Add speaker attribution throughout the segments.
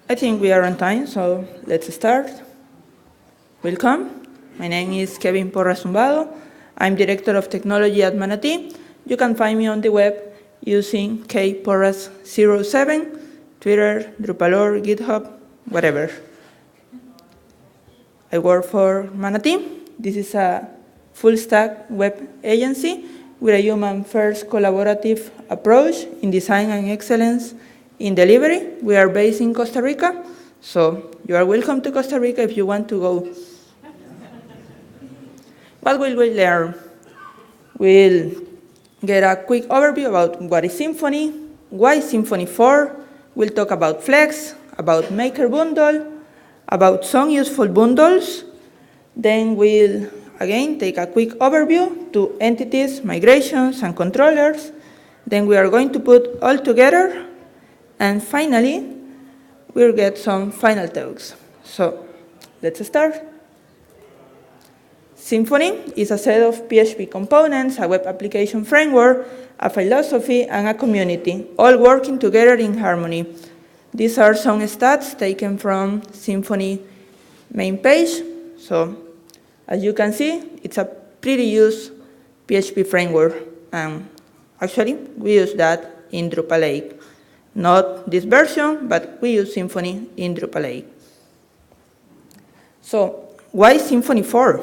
Speaker 1: I think we are on time, so let's start. Welcome. My name is Kevin FOSRestBundle. I'm Director of Technology at Manatee. You can find me on the web using kporras07, Twitter, Drupal.org, GitHub, whatever. I work for Manatee. This is a full-stack web agency with a human-first collaborative approach in design and excellence in delivery. We are based in Costa Rica, so you are welcome to Costa Rica if you want to go. What will we learn? We'll get a quick overview about what is Symfony, why Symfony 4. We'll talk about Flex, about Maker Bundle, about some useful bundles. Then we'll, again, take a quick overview to entities, migrations, and controllers. Then we are going to put all together. And finally, we'll get some final talks. So let's start. Symfony is a set of PHP components, a web application framework, a philosophy, and a community, all working together in harmony. These are some stats taken from Symfony main page. So as you can see, it's a pretty used PHP framework. And actually, we use that in Drupal 8. Not this version, but we use Symfony in Drupal 8. So why Symfony 4?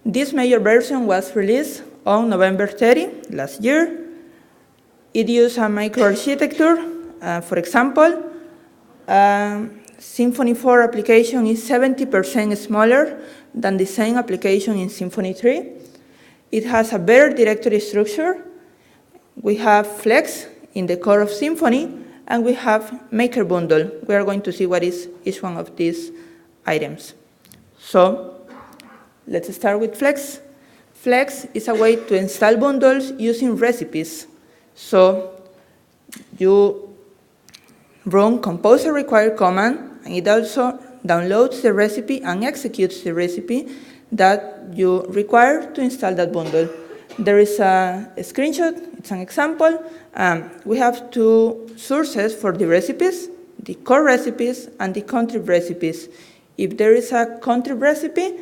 Speaker 1: This major version was released on November 30 last year. It used a microarchitecture. For example, Symfony 4 application is 70% smaller than the same application in Symfony 3. It has a better directory structure. We have Flex in the core of Symfony, and we have Maker Bundle. We are going to see what is each one of these items. So let's start with Flex. Flex is a way to install bundles using recipes. So you run compose a required command, and it also downloads the recipe and executes the recipe that you require to install that bundle. There is a screenshot, it's an example. We have two sources for the recipes, the core recipes and the contrib recipes. If there is a contrib recipe,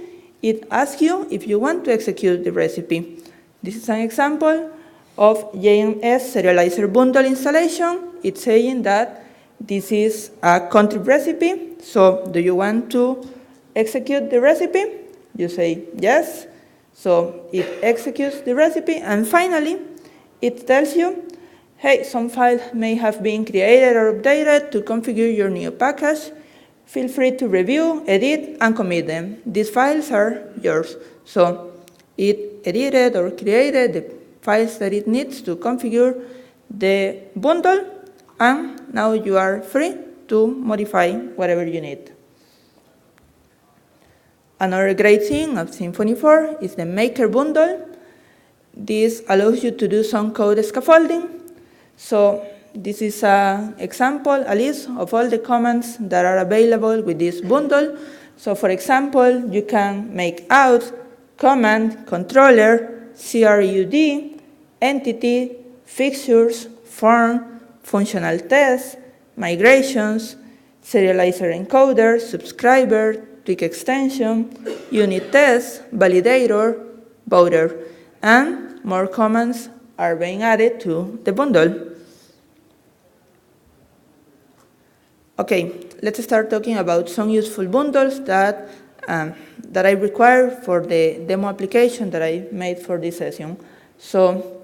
Speaker 1: it asks you if you want to execute the recipe. This is an example of JMS serializer bundle installation. It's saying that this is a contrib recipe. So do you want to execute the recipe? You say yes. So it executes the recipe. And finally, it tells you, hey, some files may have been created or updated to configure your new package. Feel free to review, edit, and commit them. These files are yours. So it edited or created the files that it needs to configure the bundle, and now you are free to modify whatever you need. Another great thing of Symfony 4 is the Maker Bundle. This allows you to do some code scaffolding. So this is an example, a list of all the commands that are available with this bundle. So for example, you can make out, command, controller, CRUD, entity, fixtures, form, functional tests, migrations, serializer encoder, subscriber, tweak extension, unit test, validator, voter, and more commands are being added to the bundle. Okay, let's start talking about some useful bundles that I require for the demo application that I made for this session. So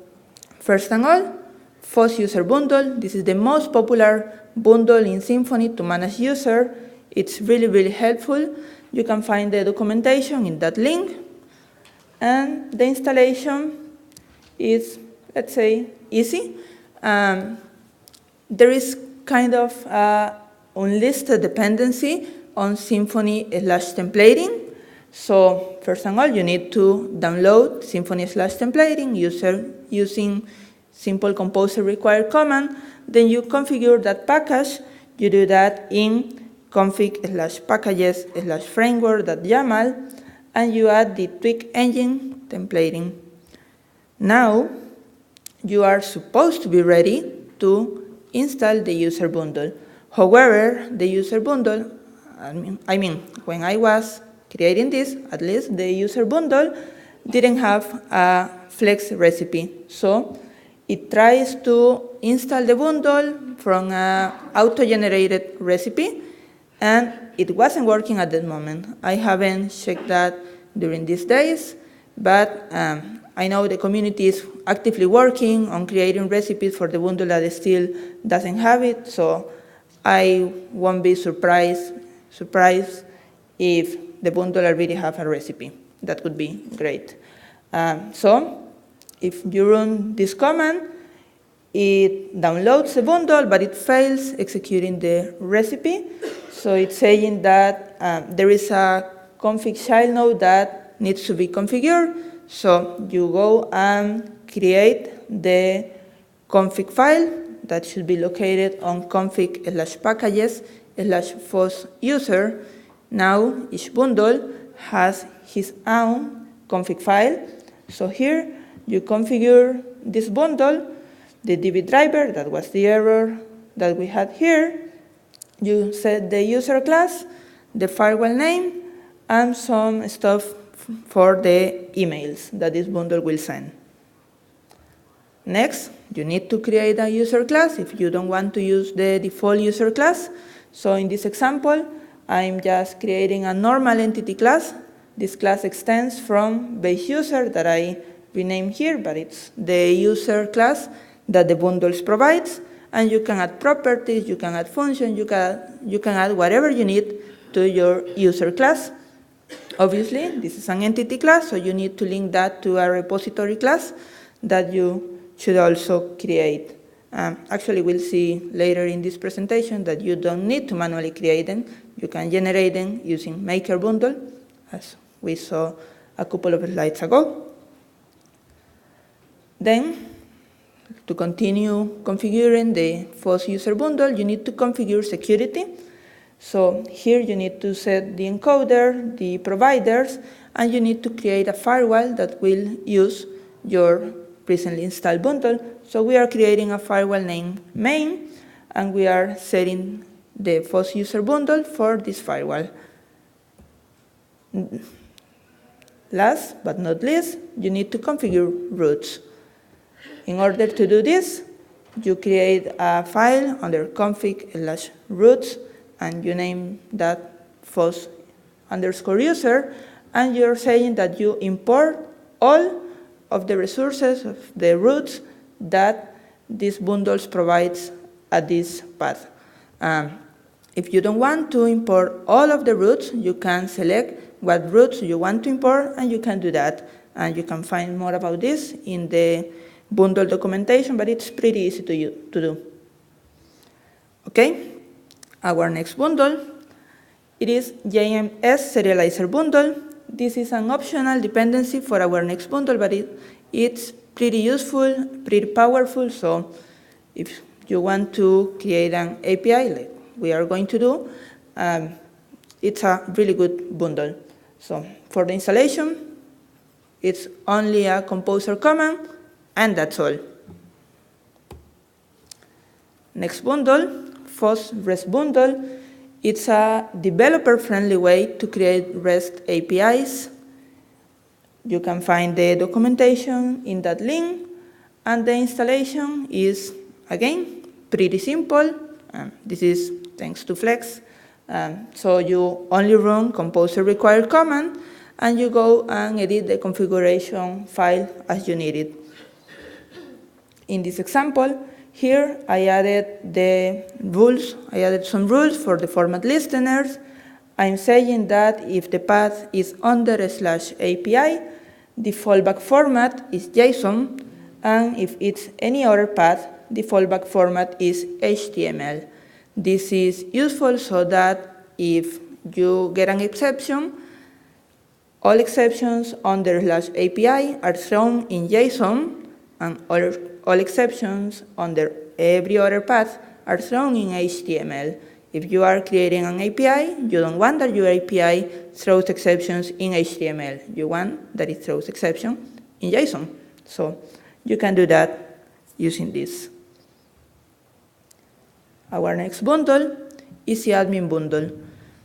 Speaker 1: first and all, FOSUserBundle. This is the most popular bundle in Symfony to manage user. It's really, really helpful. You can find the documentation in that link. And the installation is, let's say, easy. There is kind of unlisted dependency on Symfony/templating. So first of all, you need to download Symfony/templating using simple composer required command. Then you configure that package. You do that in config/packages/framework.yaml, and you add the tweak engine templating. Now you are supposed to be ready to install the user bundle. However, the user bundle, I mean, when I was creating this, at least the user bundle didn't have a Flex recipe. So it tries to install the bundle from an auto-generated recipe, and it wasn't working at that moment. I haven't checked that during these days, but I know the community is actively working on creating recipes for the bundle that still doesn't have it, so I won't be surprised if the bundle already have a recipe. That would be great. So if you run this command, it downloads the bundle, but it fails executing the recipe. So it's saying that there is a config child node that needs to be configured. So you go and create the config file that should be located on config/packages/FOSUser. Now each bundle has his own config file. So here you configure this bundle, the DB driver, that was the error that we had here. You set the user class, the firewall name, and some stuff for the emails that this bundle will send. Next, you need to create a user class if you don't want to use the default user class. So in this example, I'm just creating a normal entity class. This class extends from base user that I renamed here, but it's the user class that the bundles provides. And you can add properties, you can add functions, you can add whatever you need to your user class. Obviously, this is an entity class, so you need to link that to a repository class that you should also create. Actually, we'll see later in this presentation that you don't need to manually create them. You can generate them using Maker Bundle, as we saw a couple of slides ago. Then, to continue configuring the FOSUserBundle, you need to configure security. So here you need to set the encoder, the providers, and you need to create a firewall that will use your recently installed bundle. So we are creating a firewall named main, and we are setting the FOSUserBundle for this firewall. Last but not least, you need to configure routes. In order to do this, you create a file under config/routes, and you name that FOS_user, and you're saying that you import all of the resources of the routes that these bundles provides at this path. If you don't want to import all of the routes, you can select what routes you want to import, and you can do that. And you can find more about this in the bundle documentation, but it's pretty easy to do. Okay, our next bundle, it is JMS Serializer Bundle. This is an optional dependency for our next bundle, but it's pretty useful, pretty powerful, so if you want to create an API like we are going to do, it's a really good bundle. So for the installation, it's only a composer command, and that's all. Next bundle, FOSRestBundle. It's a developer-friendly way to create REST APIs. You can find the documentation in that link, and the installation is, again, pretty simple. This is thanks to Flex. So you only run composer required command, and you go and edit the configuration file as you need it. In this example, here I added the rules. I added some rules for the format listeners. I'm saying that if the path is under/API, the fallback format is JSON, and if it's any other path, the fallback format is HTML. This is useful so that if you get an exception, all exceptions under/API are thrown in JSON, and all exceptions under every other path are thrown in HTML. If you are creating an API, you don't want that your API throws exceptions in HTML. You want that it throws exception in JSON. So you can do that using this. Our next bundle EasyAdminBundle.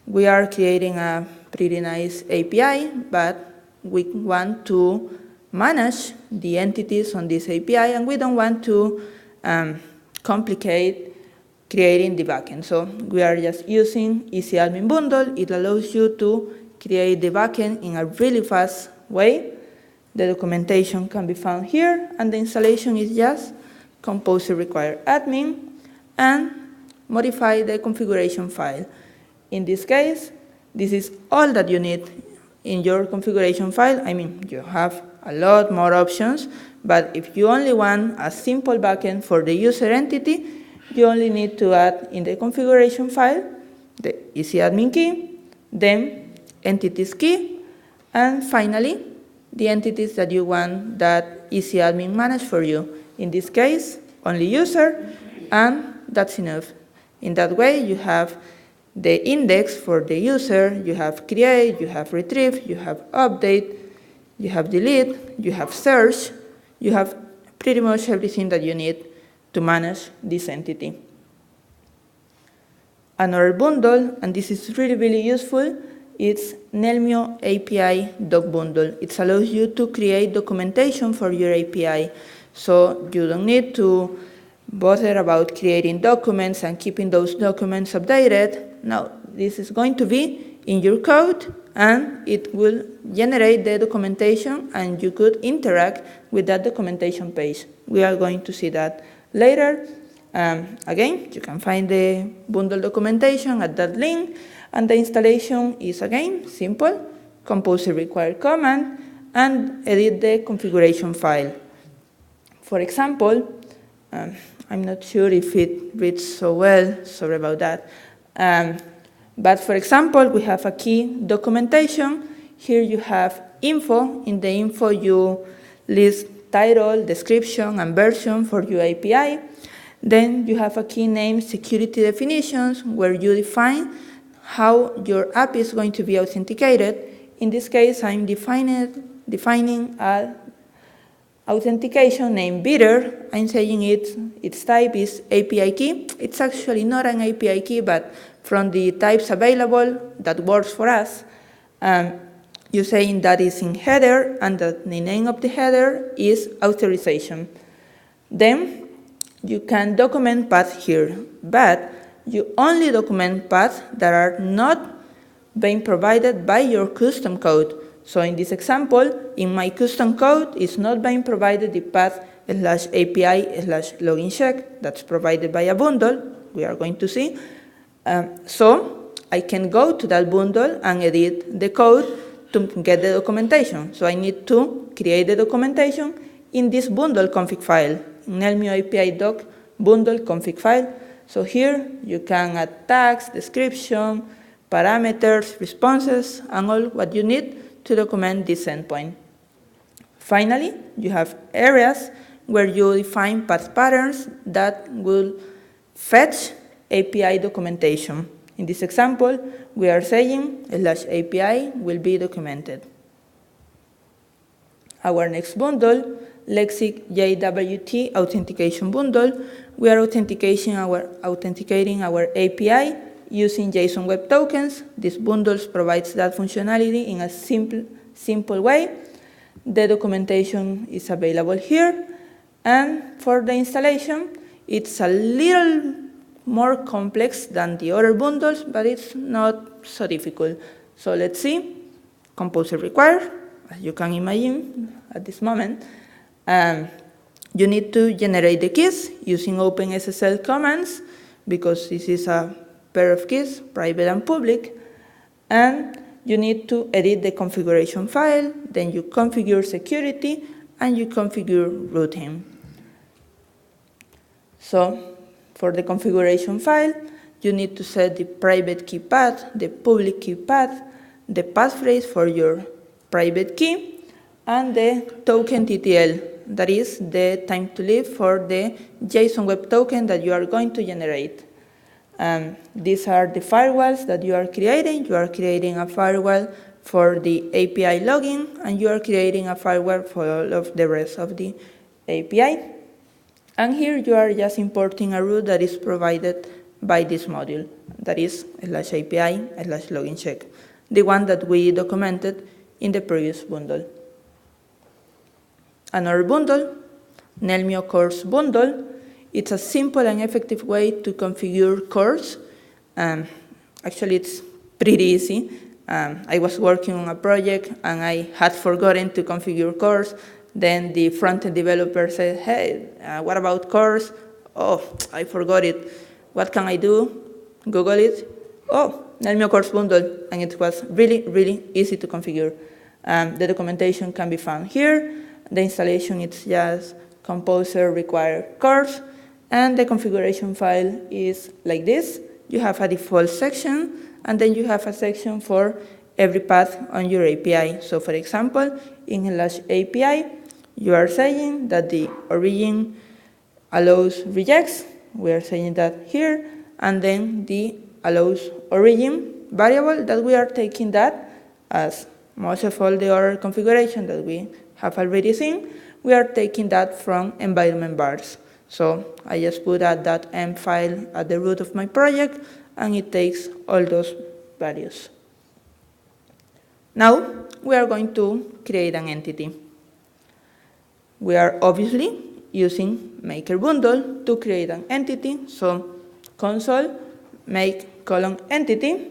Speaker 1: We are creating a pretty nice API, but we want to manage the entities on this API, and we don't want to complicate creating the backend. So we are just using EasyAdminBundle. It allows you to create the backend in a really fast way. The documentation can be found here, and the installation is just composer require admin and modify the configuration file. In this case, this is all that you need in your configuration file. I mean, you have a lot more options, but if you only want a simple backend for the user entity, you only need to add in the configuration file the EasyAdmin key, then entities key, and finally, the entities that you want that EasyAdmin manage for you. In this case, only user, and that's enough. In that way, you have the index for the user, you have create, you have retrieve, you have update, you have delete, you have search, you have pretty much everything that you need to manage this entity. Another bundle, and this is really, really useful, it's NelmioApiDoc bundle. It allows you to create documentation for your API. So you don't need to bother about creating documents and keeping those documents updated. No, this is going to be in your code, and it will generate the documentation, and you could interact with that documentation page. We are going to see that later. Again, you can find the bundle documentation at that link, and the installation is, again, simple. Composer require command, and edit the configuration file. For example, I'm not sure if it reads so well, sorry about that. But for example, we have a key documentation. Here you have info. In the info, you list title, description, and version for your API. Then you have a key name security definitions, where you define how your app is going to be authenticated. In this case, I'm defining a authentication named bidder. I'm saying its type is API key. It's actually not an API key, but from the types available that works for us, you're saying that is in header, and that the name of the header is authorization. Then you can document paths here, but you only document paths that are not being provided by your custom code. So in this example, in my custom code, it's not being provided the path /API/login check that's provided by a bundle. We are going to see. So I can go to that bundle and edit the code to get the documentation. So I need to create the documentation in this bundle config file, NelmioApiDoc bundle config file. So here you can add tags, description, parameters, responses, and all what you need to document this endpoint. Finally, you have areas where you define path patterns that will fetch API documentation. In this example, we are saying /API will be documented. Our next bundle, Lexic JWT Authentication Bundle, we are authenticating our API using Json Web Tokens. This bundle provides that functionality in a simple way. The documentation is available here. And for the installation, it's a little more complex than the other bundles, but it's not so difficult. So let's see. Composer require, as you can imagine at this moment. You need to generate the keys using OpenSSL commands, because this is a pair of keys, private and public. And you need to edit the configuration file, then you configure security, and you configure routing. So for the configuration file, you need to set the private key path, the public key path, the passphrase for your private key, and the token TTL, that is the time to live for the Json Web Token that you are going to generate. These are the firewalls that you are creating. You are creating a firewall for the API login, and you are creating a firewall for all of the rest of the API. And here you are just importing a route that is provided by this module, that is /API/login check, the one that we documented in the previous bundle. Another bundle, Nelmio Course Bundle. It's a simple and effective way to configure course. Actually, it's pretty easy. I was working on a project and I had forgotten to configure course. Then the front-end developer said, hey, what about course? Oh, I forgot it. What can I do? Google it. Oh, Nelmio Course Bundle. And it was really, really easy to configure. The documentation can be found here. The installation is just composer require course. And the configuration file is like this. You have a default section, and then you have a section for every path on your API. So for example, in /API, you are saying that the origin allows regex. We are saying that here. And then the allows origin variable that we are taking that as most of all the other configuration that we have already seen, we are taking that from environment vars. So I just put that .env file at the root of my project, and it takes all those values. Now we are going to create an entity. We are obviously using maker bundle to create an entity. So console make :entity.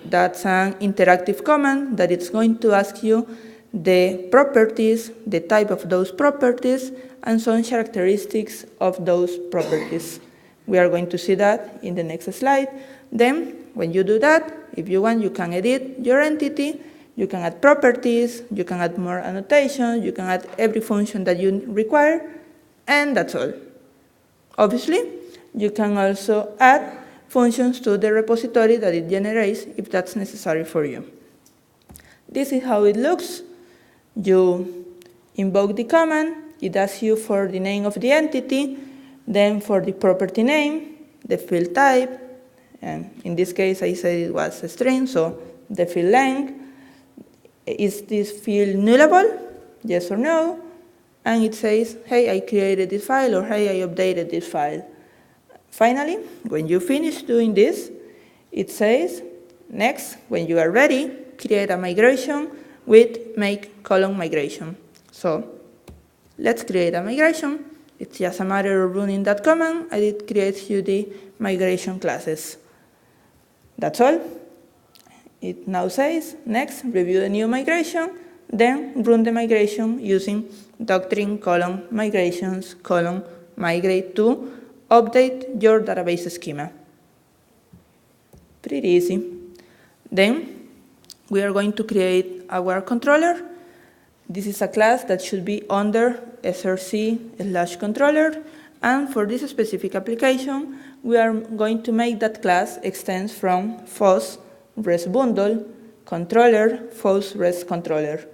Speaker 1: That's an interactive command that it's going to ask you the properties, the type of those properties, and some characteristics of those properties. We are going to see that in the next slide. Then, when you do that, if you want, you can edit your entity, you can add properties, you can add more annotations, you can add every function that you require, and that's all. Obviously, you can also add functions to the repository that it generates if that's necessary for you. This is how it looks. You invoke the command, it asks you for the name of the entity, then for the property name, the field type, and in this case I said it was a string, so the field length. Is this field nullable? Yes or no? And it says, hey, I created this file, or hey, I updated this file. Finally, when you finish doing this, it says, next, when you are ready, create a migration with make::migration. So let's create a migration. It's just a matter of running that command, and it creates you the migration classes. That's all. It now says, next, review the new migration, then run the migration using doctrine::migrations::migrate to update your database schema. Pretty easy. Then we are going to create our controller. This is a class that should be under src/controller. And for this specific application, we are going to make that class extends from FOSRestBundle controller FOSRestController.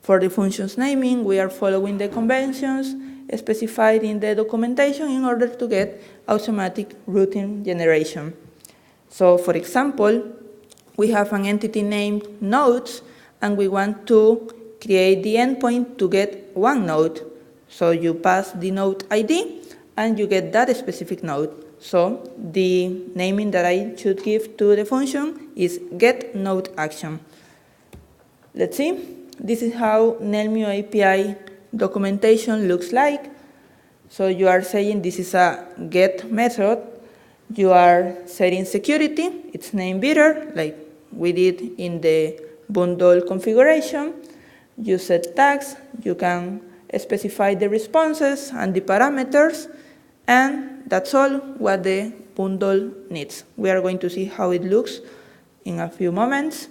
Speaker 1: For the functions naming, we are following the conventions specified in the documentation in order to get automatic routine generation. So for example, we have an entity named nodes, and we want to create the endpoint to get one node. So you pass the node ID, and you get that specific node. So the naming that I should give to the function is getNodeAction. Let's see. This is how NelmioAPI documentation looks like. So you are saying this is a get method. You are setting security. It's named beater, like we did in the bundle configuration. You set tags. You can specify the responses and the parameters. And that's all what the bundle needs. We are going to see how it looks in a few moments.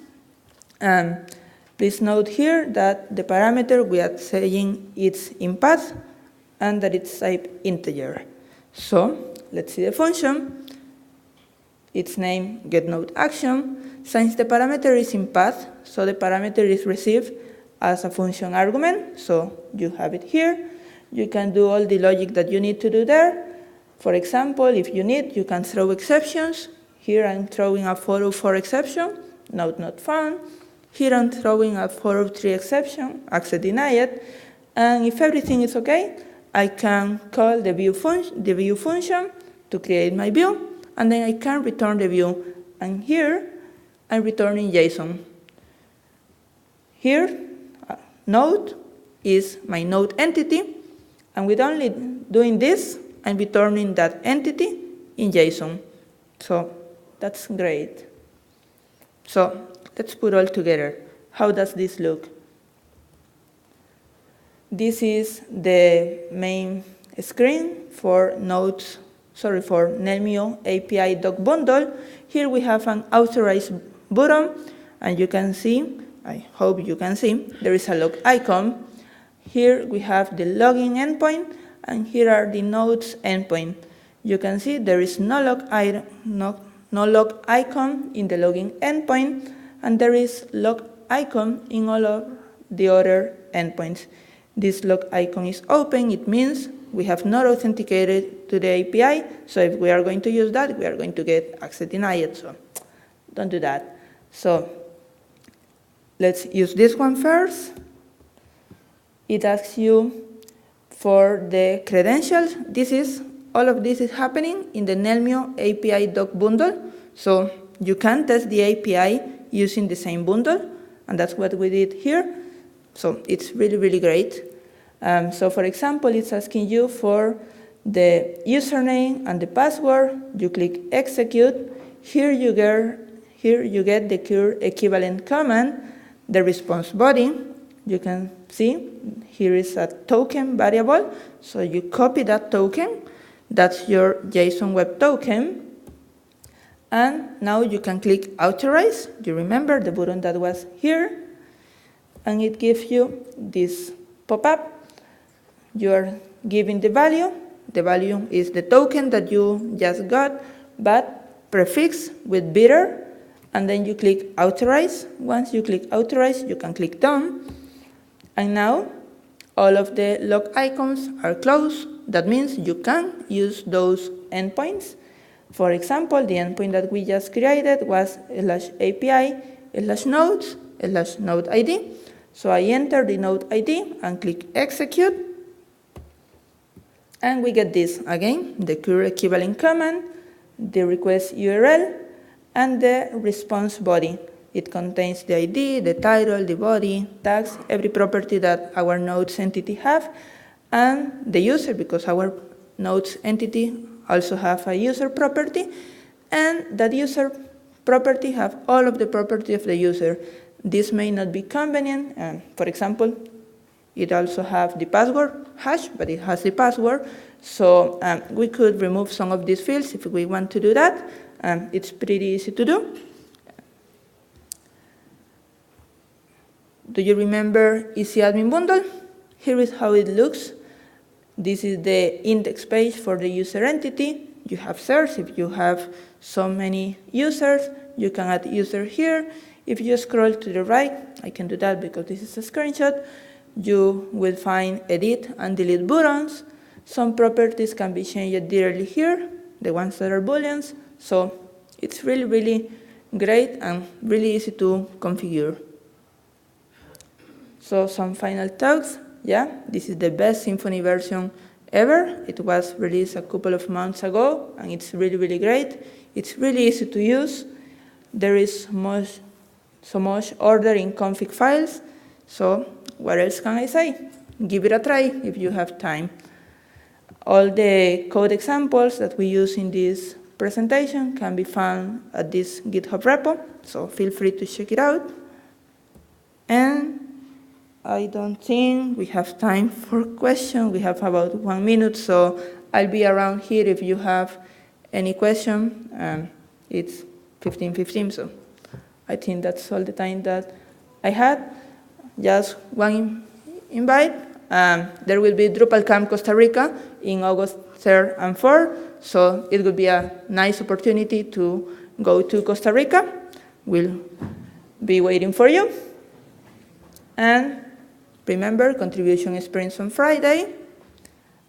Speaker 1: Please note here that the parameter we are saying it's in path and that it's type integer. So let's see the function. It's named getNodeAction. Since the parameter is in path, so the parameter is received as a function argument. So you have it here. You can do all the logic that you need to do there. For example, if you need, you can throw exceptions. Here I'm throwing a 404 exception, node not found. Here I'm throwing a 403 exception, access denied. And if everything is okay, I can call the view function to create my view. and then I can return the view. And here, I'm returning JSON. Here, node is my node entity, and with only doing this, I'm returning that entity in JSON. So that's great. So let's put all together. How does this look? This is the main screen for NelmioApiDoc bundle. Here we have an authorized button, and you can see, I hope you can see, there is a log icon. Here we have the login endpoint, and here are the nodes endpoint. You can see there is no log icon in the login endpoint, and there is log icon in all of the other endpoints. This log icon is open. It means we have not authenticated to the API, so if we are going to use that, we are going to get access denied, so don't do that. So let's use this one first. It asks you for the credentials. All of this is happening in the NelmioApiDoc bundle, so you can test the API using the same bundle, and that's what we did here. So it's really, really great. So for example, it's asking you for the username and the password. You click execute. Here you get the cure equivalent command, the response body. You can see here is a token variable. So you copy that token. That's your Json Web Token. And now you can click authorize. You remember the button that was here. And it gives you this pop-up. You are giving the value. The value is the token that you just got, but prefixed with bitter. And then you click authorize. Once you click authorize, you can click done. And now all of the log icons are closed. That means you can use those endpoints. For example, the endpoint that we just created was /API/nodes/node ID. So I enter the node ID and click execute. And we get this again, the cure equivalent command, the request URL, and the response body. It contains the ID, the title, the body, tags, every property that our nodes entity have, and the user, because our nodes entity also have a user property, and that user property have all of the property of the user. This may not be convenient. For example, it also have the password hash, but it has the password. So we could remove some of these fields if we want to do that. It's pretty easy to do. Do you remember EasyAdminBundle? Here is how it looks. This is the index page for the user entity. You have search. If you have so many users, you can add user here. If you scroll to the right, I can do that because this is a screenshot, you will find edit and delete buttons. Some properties can be changed directly here, the ones that are booleans. So it's really, really great and really easy to configure. So some final thoughts. Yeah, this is the best Symfony version ever. It was released a couple of months ago, and it's really, really great. It's really easy to use. There is so much order in config files. So what else can I say? Give it a try if you have time. All the code examples that we use in this presentation can be found at this GitHub repo, so feel free to check it out. And I don't think we have time for questions. We have about 1 minute, so I'll be around here if you have any question. It's 15:15, so I think that's all the time that I had. Just one invite. There will be DrupalCon Costa Rica in August 3rd and 4th, so it would be a nice opportunity to go to Costa Rica. We'll be waiting for you. And remember, contribution experience on Friday,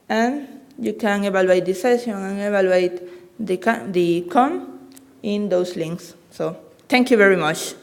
Speaker 1: and you can evaluate the session and evaluate the con in those links. So thank you very much.